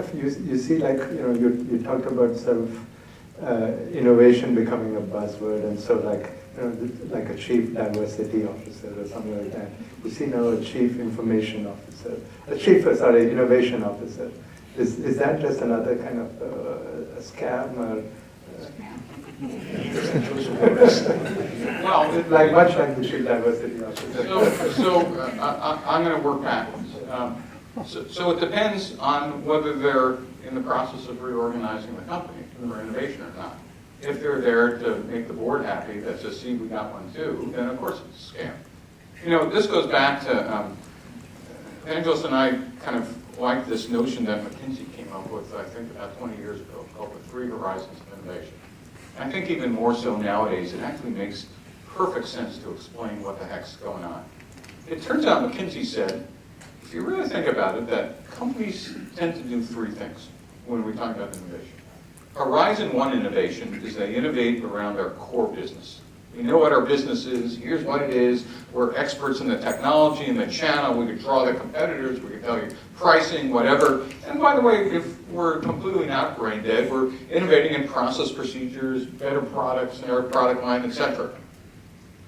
of, you see, like, you talked about sort of innovation becoming a buzzword, and so like, like a chief diversity officer or something like that. You see now a chief information officer, innovation officer. Is that just another kind of a scam or? Well, like much like the chief diversity officer. So I'm going to work backwards. So it depends on whether they're in the process of reorganizing the company for innovation or not. If they're there to make the board happy, that says, see, we got one too, then of course it's a scam. This goes back to, Evangelos and I kind of like this notion that McKinsey came up with, I think about 20 years ago, called the 3 horizons of innovation. I think even more so nowadays, it actually makes perfect sense to explain what the heck's going on. It turns out McKinsey said, if you really think about it, that companies tend to do 3 things when we talk about innovation. Horizon 1 innovation is they innovate around their core business. We know what our business is, here's what it is, we're experts in the technology and the channel, we could draw the competitors, we could tell you pricing, whatever. And by the way, if we're completely not brain dead, we're innovating in process procedures, better products in our product line, etc.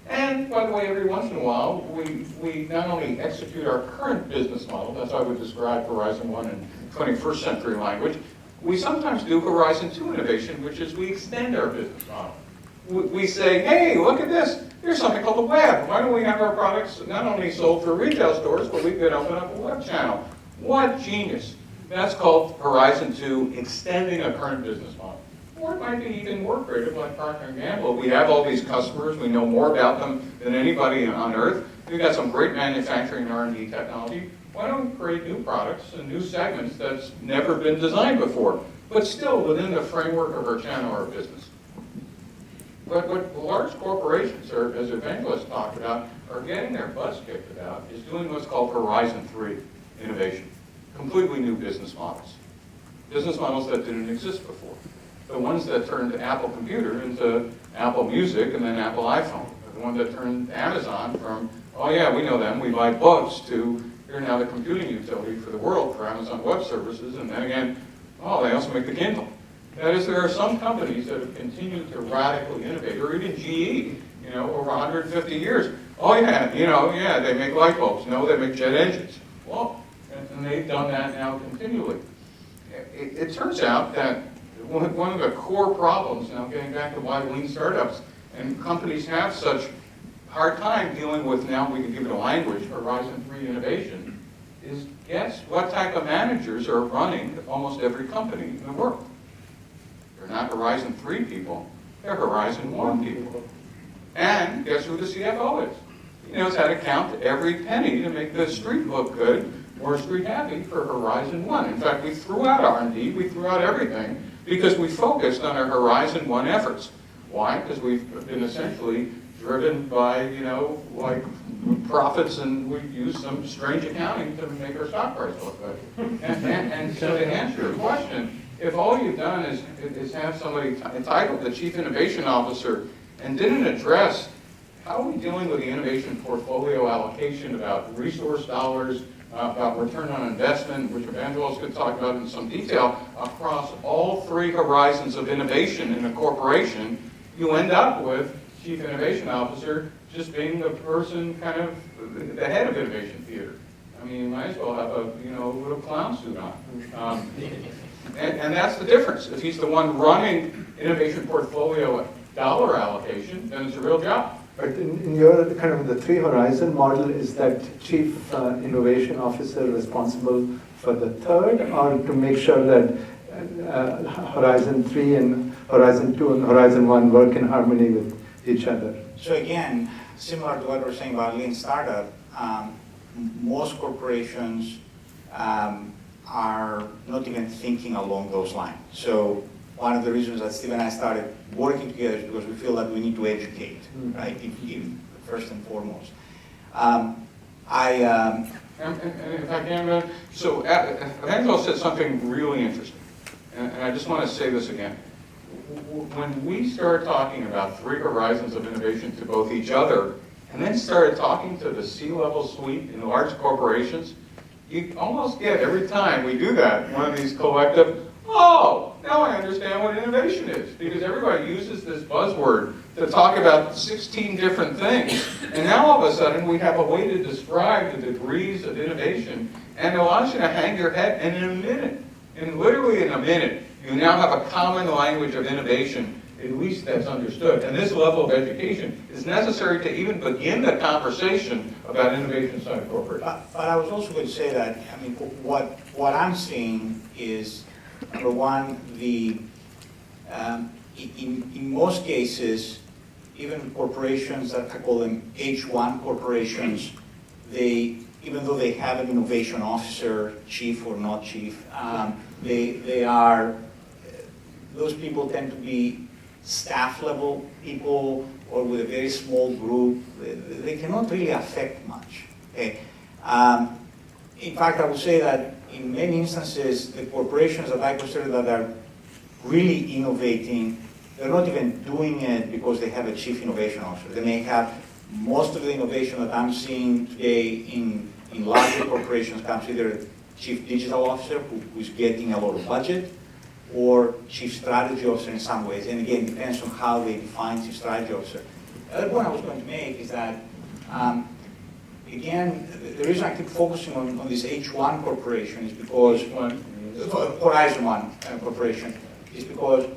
And by the way, every once in a while, we not only execute our current business model, that's how I would describe Horizon 1 in 21st century language, we sometimes do Horizon 2 innovation, which is we extend our business model. We say, hey, look at this. Here's something called the web. Why don't we have our products not only sold through retail stores, but we could open up a web channel. What genius. That's called Horizon 2, extending a current business model. Or it might be even more creative, like Procter & Gamble. We have all these customers. We know more about them than anybody on earth. We've got some great manufacturing and R&D technology. Why don't we create new products and new segments that's never been designed before, but still within the framework of our channel or business? But what large corporations, or as Evangelos talked about, are getting their butts kicked about is doing what's called Horizon 3 innovation. Completely new business models. Business models that didn't exist before. The ones that turned Apple Computer into Apple Music and then Apple iPhone. The one that turned Amazon from, oh yeah, we know them, we buy books, to you're now the computing utility for the world for Amazon Web Services, and then again, oh, they also make the Kindle. That is, there are some companies that have continued to radically innovate, or even GE, over 150 years. Oh yeah, they make light bulbs. No, they make jet engines. Well, and they've done that now continually. It turns out that one of the core problems, now getting back to why lean startups and companies have such hard time dealing with, now we can give it a language, Horizon 3 innovation, is guess what type of managers are running almost every company in the world? They're not Horizon 3 people, they're Horizon 1 people. And guess who the CFO is? He knows how to count every penny to make the street look good or street happy for Horizon 1. In fact, we threw out R&D, we threw out everything, because we focused on our Horizon 1 efforts. Why? Because we've been essentially driven by, like profits, and we use some strange accounting to make our stock price look good. And so to answer your question, if all you've done is have somebody entitled the Chief Innovation Officer and didn't address how are we dealing with the innovation portfolio allocation, about resource dollars, about return on investment, which Evangelos could talk about in some detail, across all 3 horizons of innovation in a corporation, you end up with Chief Innovation Officer just being the person kind of the head of innovation theater. I mean, you might as well have a little clown suit on. And that's the difference. If he's the one running innovation portfolio dollar allocation, then it's a real job. But in your kind of the 3 horizon model, is that Chief Innovation Officer responsible for the 3rd, or to make sure that Horizon 3 and Horizon 2 and Horizon 1 work in harmony with each other? So again, similar to what we're saying about lean startup, most corporations are not even thinking along those lines. So one of the reasons that Steve and I started working together is because we feel that we need to educate, right, first and foremost. And if I can, so Evangelos said something really interesting, and I just want to say this again. When we started talking about 3 horizons of innovation to both each other, and then started talking to the C-level suite in large corporations, you almost get, every time we do that, one of these collective, oh, now I understand what innovation is. Because everybody uses this buzzword to talk about 16 different things. And now all of a sudden we have a way to describe the degrees of innovation, and it allows you to hang your head, and in a minute, and literally in a minute, you now have a common language of innovation, at least that's understood. And this level of education is necessary to even begin the conversation about innovation inside a corporation. But I was also going to say that, I mean, what I'm seeing is, number one, in most cases, even corporations that I call them H1 corporations, even though they have an innovation officer, chief or not chief, those people tend to be staff level people or with a very small group. They cannot really affect much. Okay? In fact, I would say that in many instances, the corporations that I consider that are really innovating, they're not even doing it because they have a chief innovation officer. They may have most of the innovation that I'm seeing today in larger corporations comes either a chief digital officer who's getting a lot of budget, or chief strategy officer in some ways. And again, it depends on how they define chief strategy officer. The other point I was going to make is that, again, the reason I keep focusing on this H1 corporation is because, Horizon 1 corporation, is because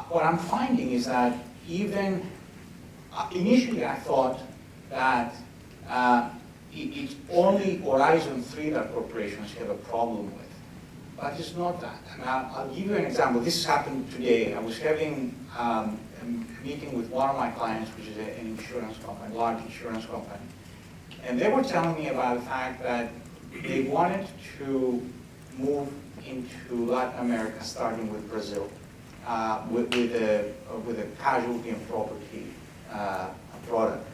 what I'm finding is that even, initially I thought that it's only Horizon 3 that corporations have a problem with. But it's not that. And I'll give you an example. This happened today. I was having a meeting with one of my clients, which is an insurance company, a large insurance company. And they were telling me about the fact that they wanted to move into Latin America, starting with Brazil, with a casualty and property product.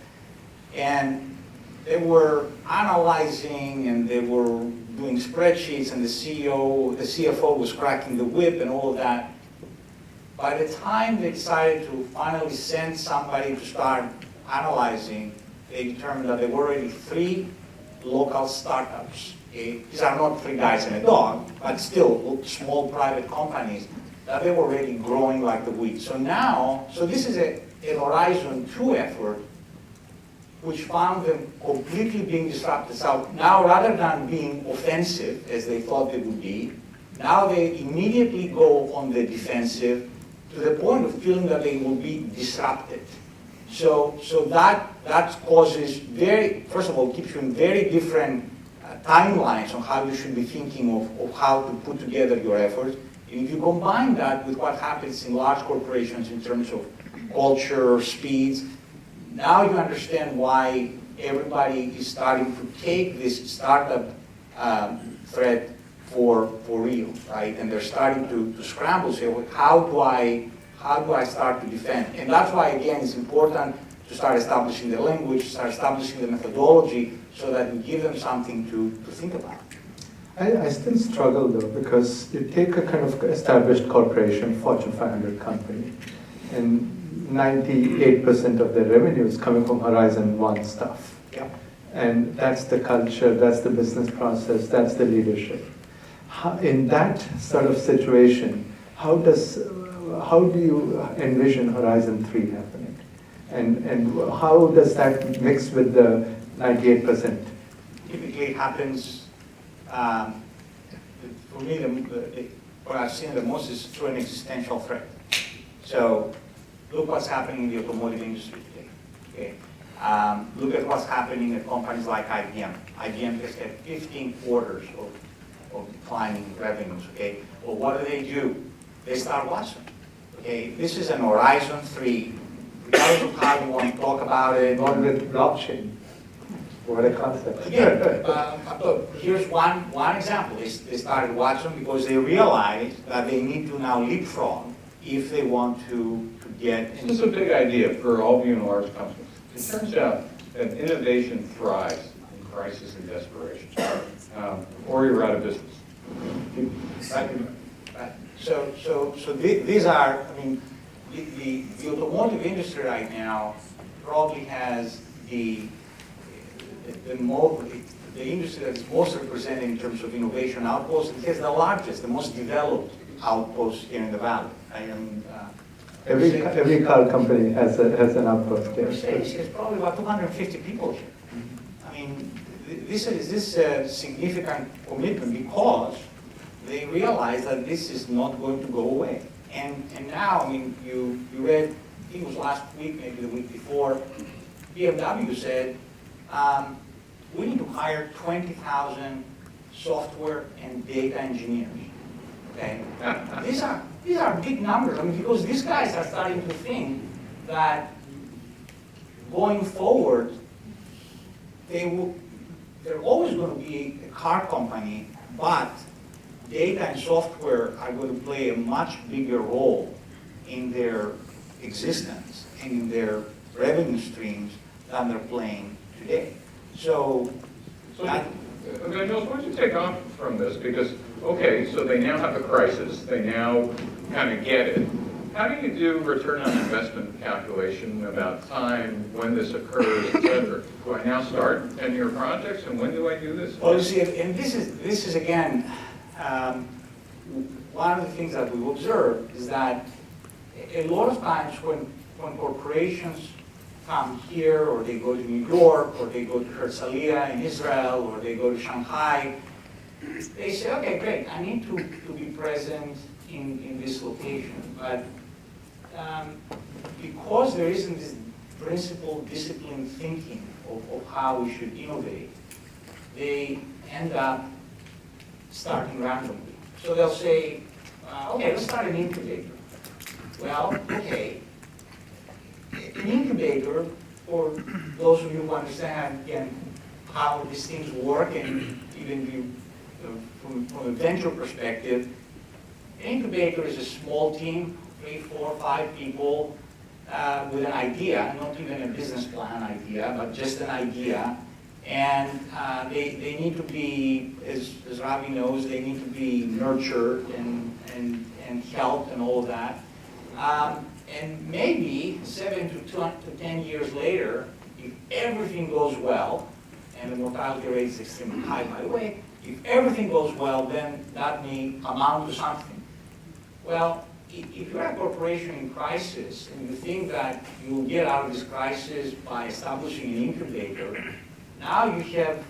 And they were analyzing, and they were doing spreadsheets, and the CFO was cracking the whip and all of that. By the time they decided to finally send somebody to start analyzing, they determined that there were already 3 local startups. Okay? These are not 3 guys and a dog, but still small private companies that they were already growing like the weeds. So now, this is an Horizon 2 effort, which found them completely being disrupted. So now, rather than being offensive, as they thought they would be, now they immediately go on the defensive to the point of feeling that they will be disrupted. So that causes first of all, keeps you in very different timelines on how you should be thinking of how to put together your efforts. And if you combine that with what happens in large corporations in terms of culture, speeds, now you understand why everybody is starting to take this startup threat for real, right? And they're starting to scramble, say, well, how do I start to defend? And that's why, again, it's important to start establishing the language, start establishing the methodology, so that we give them something to think about. I still struggle, though, because you take a kind of established corporation, Fortune 500 company, and 98% of their revenue is coming from Horizon 1 stuff. Yeah. And that's the culture, that's the business process, that's the leadership. In that sort of situation, how do you envision Horizon 3 happening? And how does that mix with the 98%? Typically it happens, for me, what I've seen the most is through an existential threat. So look what's happening in the automotive industry today. Okay? Look at what's happening at companies like IBM. IBM has had 15 quarters of declining revenues. Okay? Well, what do? They start watching. Okay? This is an Horizon 3. Regardless of how you want to talk about it. Not with blockchain. What a concept. Again, look, here's one example. They started watching because they realized that they need to now leapfrog if they want to get. This is a big idea for all of you in large companies. It turns out that innovation thrives in crisis and desperation, or you're out of business. Right. So these are, I mean, the automotive industry right now probably has the the industry that is most represented in terms of innovation outposts. It has the largest, the most developed outpost here in the valley. I am, Every car company has an outpost here. Mercedes has probably about 250 people here. I mean, this is a significant commitment because they realize that this is not going to go away. And now, I mean, you read, I think it was last week, maybe the week before, BMW said, we need to hire 20,000 software and data engineers. Okay? These are big numbers. I mean, because these guys are starting to think that going forward, they're always going to be a car company, but data and software are going to play a much bigger role in their existence and in their revenue streams than they're playing today. So Evangelos, why don't you take off from this? Because, okay, so they now have a crisis. They now kind of get it. How do you do return on investment calculation about time, when this occurs, et cetera? Do I now start 10-year projects, and when do I do this? well, you see, and this is again, one of the things that we've observed is that a lot of times when corporations come here, or they go to New York, or they go to Herzliya in Israel, or they go to Shanghai, they say, okay, great, I need to be present in this location. But because there isn't this principle, discipline thinking of how we should innovate, they end up starting randomly. So they'll say, okay, let's start an incubator. Well, okay. An incubator, for those of you who understand again how these things work, and even from a venture perspective, an incubator is a small team, 3, 4, 5 people with an idea, not even a business plan idea, but just an idea. And they need to be, as Ravi knows, they need to be nurtured and helped and all of that. And maybe 7 to 10 years later, if everything goes well, and the mortality rate is extremely high, by the way, if everything goes well, then that may amount to something. Well, if you're a corporation in crisis, and you think that you'll get out of this crisis by establishing an incubator, now you have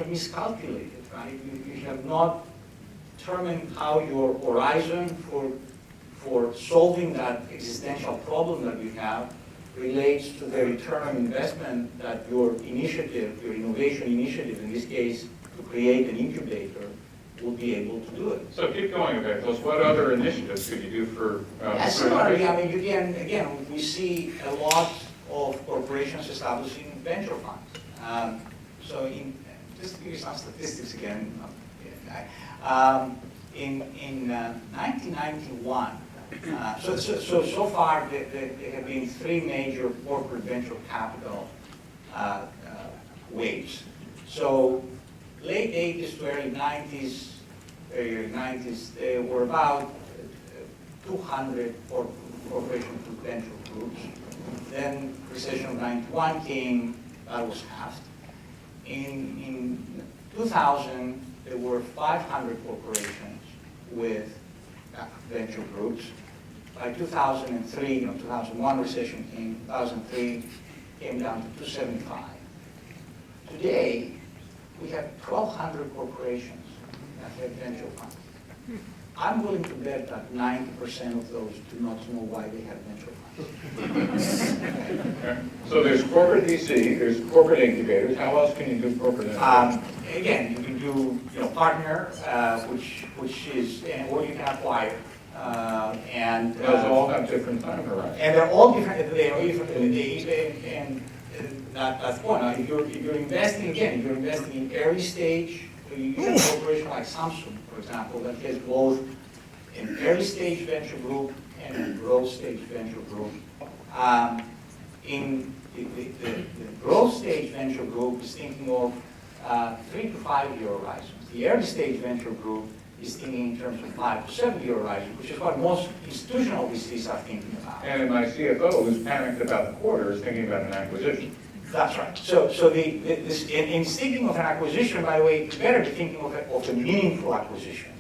miscalculated, right? You have not determined how your horizon for solving that existential problem that we have relates to the return on investment that your initiative, your innovation initiative, in this case, to create an incubator, will be able to do it. So keep going, Evangelos. What other initiatives could you do for Similarly, I mean, again, we see a lot of corporations establishing venture funds. So just to give you some statistics again, in 1991, so far there have been 3 major corporate venture capital waves. So late 80s to early 90s, there were about 200 corporation venture groups. Then recession of 91 came, that was halved. In 2000, there were 500 corporations with venture groups. By 2003, 2001 recession came, 2003 came down to 275. Today, we have 1,200 corporations that have venture funds. I'm willing to bet that 90% of those do not know why they have venture funds. So there's corporate VC, there's corporate incubators. How else can you do corporate incubators? Again, you can do partner, which is, or you can acquire. And those all have different time horizons. And they're all different. And that's one. Now, if you're investing again, if you're investing in early stage, you have a corporation like Samsung, for example, that has both an early stage venture group and a growth stage venture group. In the growth stage venture group is thinking of 3 to 5 year horizons. The early stage venture group is thinking in terms of 5 to 7 year horizon, which is what most institutional VCs are thinking about. And my CFO, who's panicked about the quarter, is thinking about an acquisition. That's right. So in thinking of an acquisition, by the way, it's better to thinking of a meaningful acquisition.